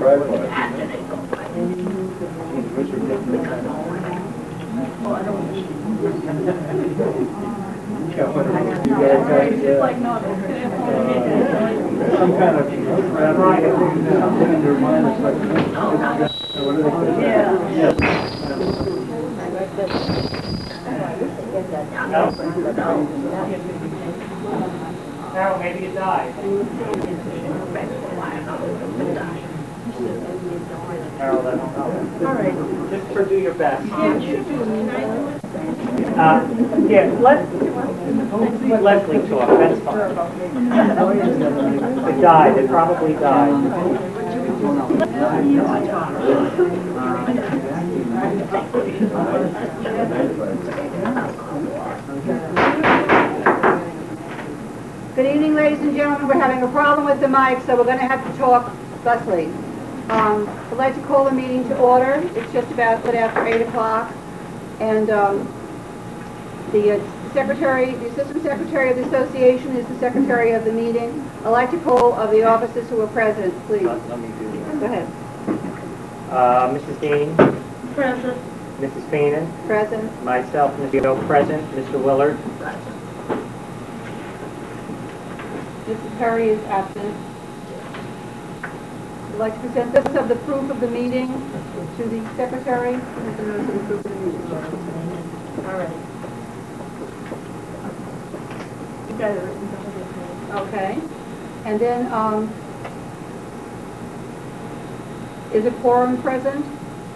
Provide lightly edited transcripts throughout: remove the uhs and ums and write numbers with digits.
Some kind of something in their mind. It's like, what do they say? Carol, maybe it died. Carol, I don't know. All right. Just do your best. Yeah, let Leslie talk. That's fine. It died. It probably died. Good evening, ladies and gentlemen. We're having a problem with the mic, so we're going to have to talk thusly. I'd like to call the meeting to order. It's just about after 8 o'clock. And the Assistant Secretary of the Association is the Secretary of the meeting. I'd like to call of the officers who are present, please. Let me do that. Go ahead. Mrs. Dean? Present. Mrs. Feenan? Present. Myself, Mr. Doe, present. Mr. Willard? Mrs. Perry is absent. I'd like to present this of the proof of the meeting to the Secretary. Here's the notice of the proof of the meeting. All right. You got it written down. Okay. And then, is a quorum present?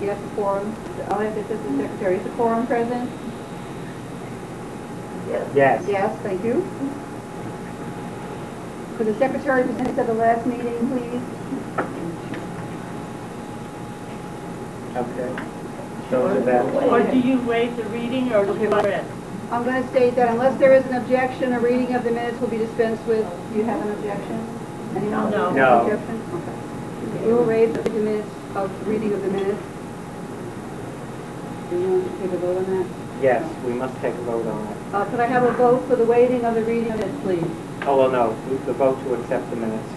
Yes, a quorum. I'll ask the Assistant Secretary. Is a quorum present? Yes. Yes, thank you. Could the Secretary present at the last meeting, please? Okay. Shows it that way. Or do you waive the reading, or do you read? I'm going to state that unless there is an objection, a reading of the minutes will be dispensed with. Do you have an objection? Anyone? No. No. Objection? Okay. We will waive the minutes of reading of the minutes. Do you want to take a vote on that? Yes, we must take a vote on it. Could I have a vote for the waiving of the reading of minutes, please? Oh, well, no. The vote to accept the minutes.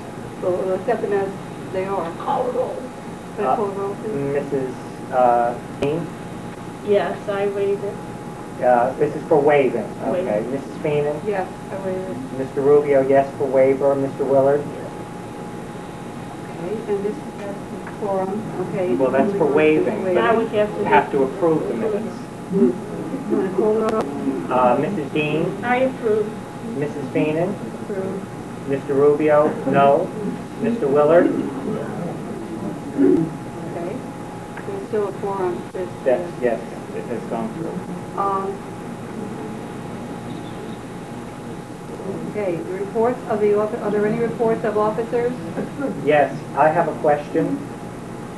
We'll accept them as they are. Call the roll. Could I call the roll, please? Mrs. Dean? Yes, I waive it. This is for waiving. Okay. Waiving. Mrs. Feenan? Yes, I waive it. Mr. Rubio, yes for waiver. Mr. Willard? Okay, and this is the quorum. Okay. Well, that's for waiving. Now we have You to... have to approve the minutes. You want to call the roll? Mrs. Dean? I approve. Mrs. Feenan? Approve. Mr. Rubio? No. Mr. Willard? Okay. There's still a quorum. Yes, it has gone through. Okay, the reports of the office, are there any reports of officers? Yes, I have a question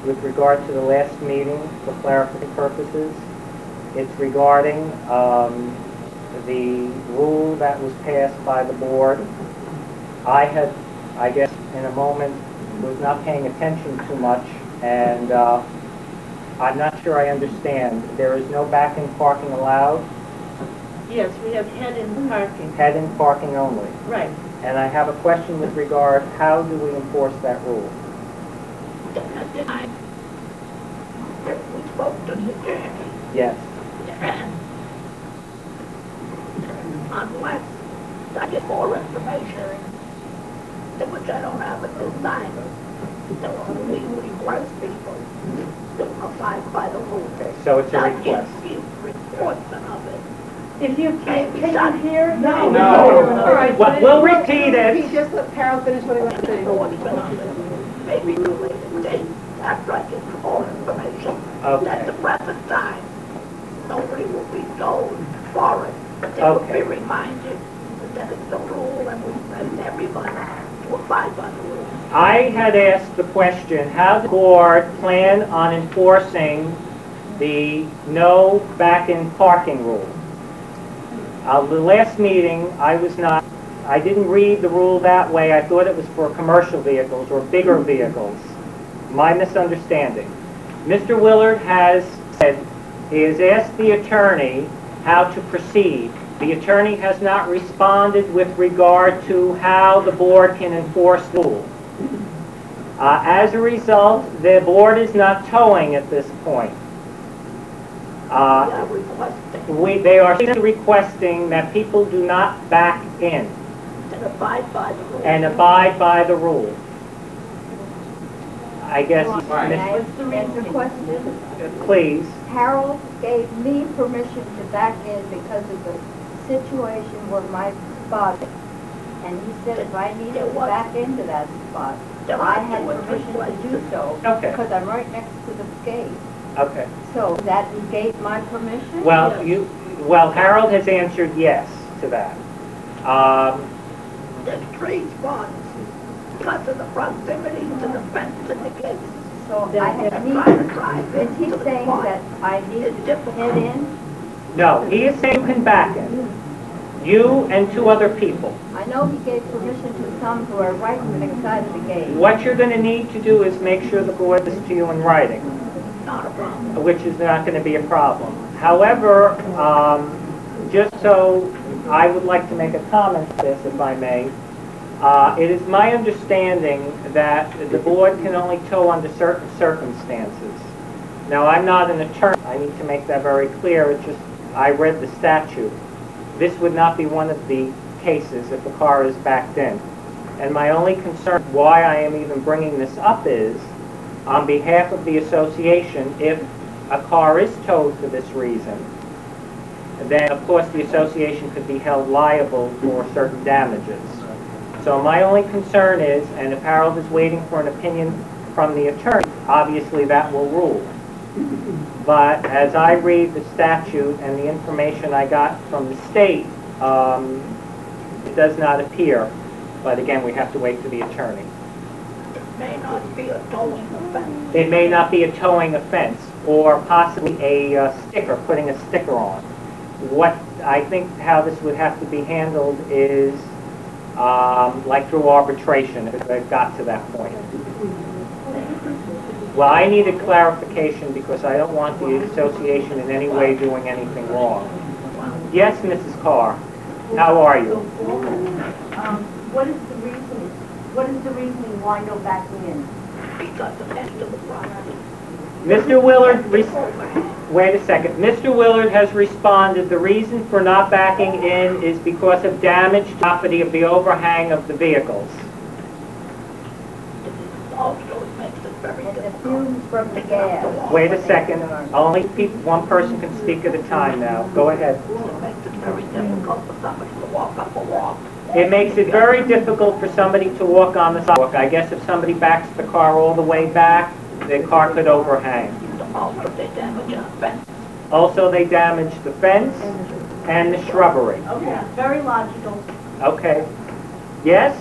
with regard to the last meeting for clarification purposes. It's regarding the rule that was passed by the board. I guess in a moment, was not paying attention too much, and I'm not sure I understand. There is no back-in parking allowed? Yes, we have head-in parking. Head-in parking only. Right. And I have a question with regard, how do we enforce that rule? We spoke to the attorney. Yes. Unless I get more information, which I don't have at this time, we request people to abide by the rules. So it's a Not request. dispute enforcement of it. If you can you hear? No. No. All right. Well, we'll repeat it. Just let Harold finish what he wants to say. Enforcement of it. Maybe related date after I get more information. Okay. At the present time, nobody will be told for it, but they will Okay. be reminded that it's the rule and we and everybody to abide by the rule. I had asked the question, how does the board plan on enforcing the no back-in parking rule? The last meeting, I didn't read the rule that way. I thought it was for commercial vehicles or bigger vehicles. My misunderstanding. Mr. Willard has said he has asked the attorney how to proceed. The attorney has not responded with regard to how the board can enforce the rule. As a result, the board is not towing at this point. We are requesting They are simply requesting that people do not back in to abide by the rules. and abide by the rules. I guess, What's the reason? Question. please. Harold gave me permission to back in because of the situation where my father, and he said if I needed to back into that spot, There I are had two or three permission to do places. so. Okay. Because I'm right next to the gate. Okay. So that he gave my permission? Well, Harold has answered yes to that. There's three spots because of the proximity to the fence and the gates. So I Trying to need, drive is he into the saying spot. that I need It's to difficult. head in? No, he is saying you can back in. You and two other people. I know he gave permission to some who are right on the side of the gate. What you're going to need to do is make sure the board is to you in writing, Not a problem. which is not going to be a problem. However, just so I would like to make a comment to this, if I may. It is my understanding that the board can only tow under certain circumstances. Now, I'm not an attorney. I need to make that very clear. It's just, I read the statute. This would not be one of the cases if the car is backed in. And my only concern, why I am even bringing this up is, on behalf of the association, if a car is towed for this reason, then of course the association could be held liable for certain damages. So my only concern is, and if Harold is waiting for an opinion from the attorney, obviously that will rule. But as I read the statute and the information I got from the state, it does not appear. But again, we have to wait for the attorney. It may not be a towing offense. It may not be a towing offense, or possibly a sticker, putting a sticker on. What I think how this would have to be handled is like through arbitration, if it got to that point. Well, I needed clarification because I don't want the association in any way doing anything wrong. Yes, Mrs. Carr, how are you? What is the reasoning why no backing in? Because of end of the property. Mr. Willard, wait a second. Mr. Willard has responded, the reason for not backing in is because of damage to property of the overhang of the vehicles. Also, it makes it very And the difficult. fumes from the gas. Wait a second. Only one person can speak at a time now. Go ahead. It makes it very difficult for somebody to walk up a walk. It makes it very difficult for somebody to walk on the sidewalk. I guess if somebody backs the car all the way back, the car could overhang. Also, they damage our fence. Also, they damage the fence and the shrubbery. Okay, very logical. Okay. Yes?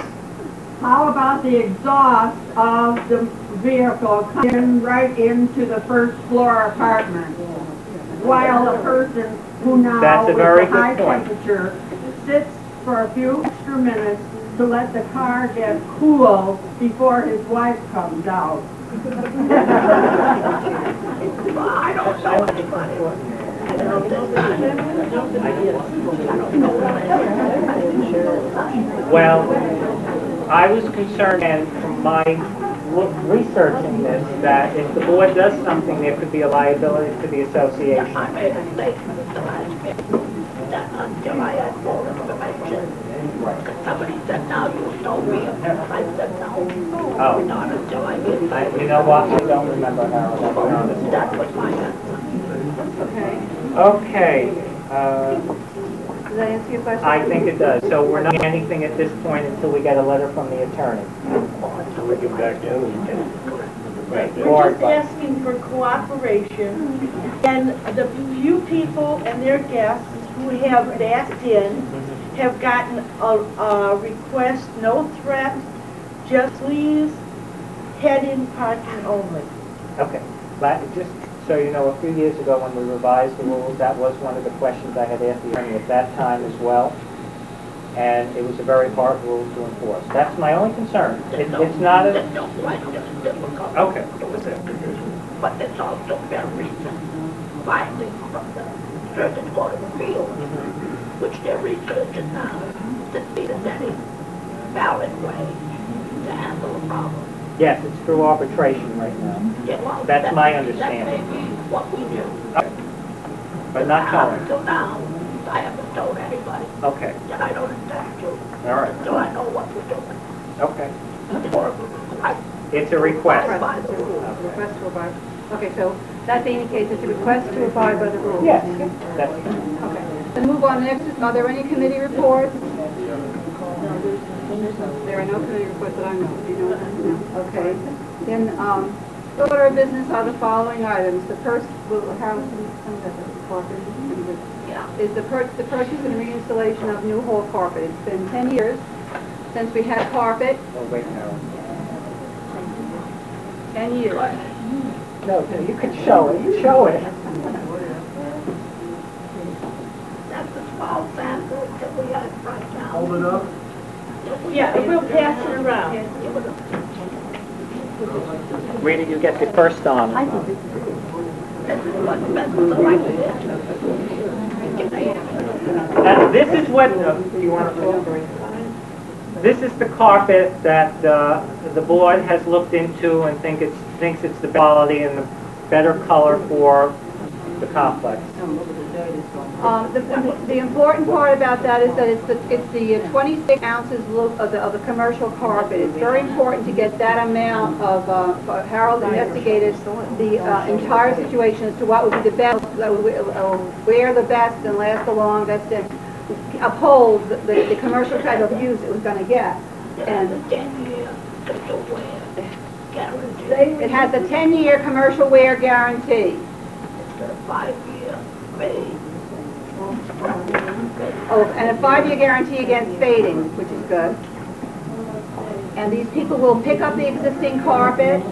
How about the exhaust of the vehicle coming right into the first floor apartment? While the person who now That's a with very the good high point. temperature sits for a few extra minutes to let the car get cool before his wife comes out. I don't know anybody. Well, I was concerned, and from my researching this, that if the board does something, there could be a liability to the association. I made a statement at the last meeting that until I had more information, somebody said, now you told me. I said, no, Oh. not until I get You know what? I don't remember, Harold. I'll be honest. that was my answer. Okay. Does that answer your question? I think it does. So we're not doing anything at this point until we get a letter from the attorney. We're just asking for cooperation, and the few people and their guests who have backed in have gotten a request, no threat, just please head in parking only. Okay. Just so you know, a few years ago when we revised the rules, that was one of the questions I had asked the attorney at that time as well. And it was a very hard rule to enforce. That's my only concern. It's not a... There's no question it's difficult. Okay. But there's also very findings from the Circuit Court of Appeals, which they're researching now, to see if there's any valid way to handle the problem. Yes, it's through arbitration right now, Yeah, well, That's my That understanding. may be what we do. but not current. Until now, I haven't told anybody, Okay, and I don't intend to, all right, until I know what we're doing. okay. Or, I, It's a request. Request to abide. Okay, so that being the case, it's a request to abide by the rules. Yes, that's, Okay. Then move on, next, are there any committee reports? There are no committee reports that I know of. Do you know? No. Okay. Then, the order of business are the following items. The first, is the purchase and reinstallation of new hall carpet. It's been 10 years since we had carpet. oh, wait, no. 10 years. No, you could show it, show it. that's a small sample that we have right now. Hold it up. Yeah, and we'll pass it around. Where did you get the first on? This is what, you want to, this is the carpet that the board has looked into and thinks it's the quality and the better color for the complex. The important part about that is that it's the 26 ounces of the commercial carpet. It's very important to get that amount of, Harold investigated the entire situation as to what would be the best, wear the best and last the longest and uphold the commercial type of use it was going to get. And it has a 10-year commercial wear guarantee. Oh, and a 5-year guarantee against fading, which is good. And these people will pick up the existing carpet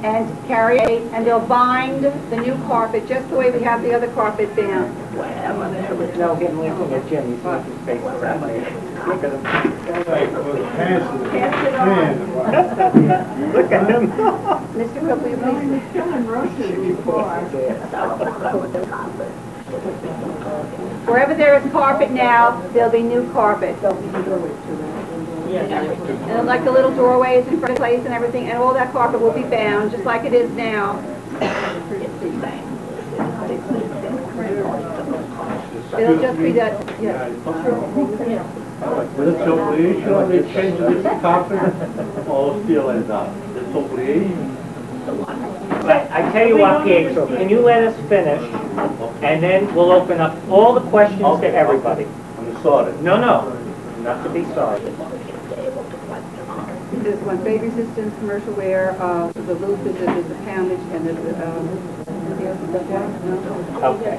and carry it, and they'll bind the new carpet just the way we have the other carpet bound. No, him looking at Jim, he's making faces at me. Look at him. Look at him. Mr. Cook, will you please? Wherever there is carpet now, there'll be new carpet. And like the little doorways in front of the place and everything, and all that carpet will be bound, just like it is now. It'll just be that, yeah. This obligation, they change this carpet, all steel ends up. This obligation. I tell you what, Pietro, can you let us finish, and then we'll open up all the questions to everybody. I'm sorry. No, not to be sorry. There's one, fade resistance, commercial wear, the loop is the poundage, and the, Okay.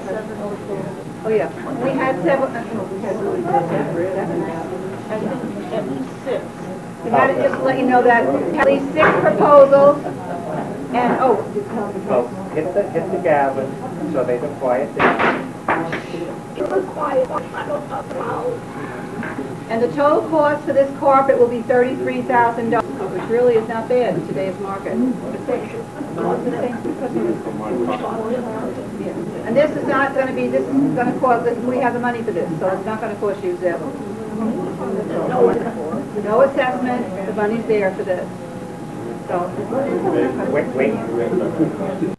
oh yeah, we had several, At least 6. we had to just let you know that at least 6 proposals, and, Oh, hit the gavel so they can quiet down. and the total cost for this carpet will be $33,000, which really is not bad in today's market. And this is not going to be, this is going to cost, we have the money for this, so it's not going to cost you zero. No assessment, the money's there for this. So. Wait.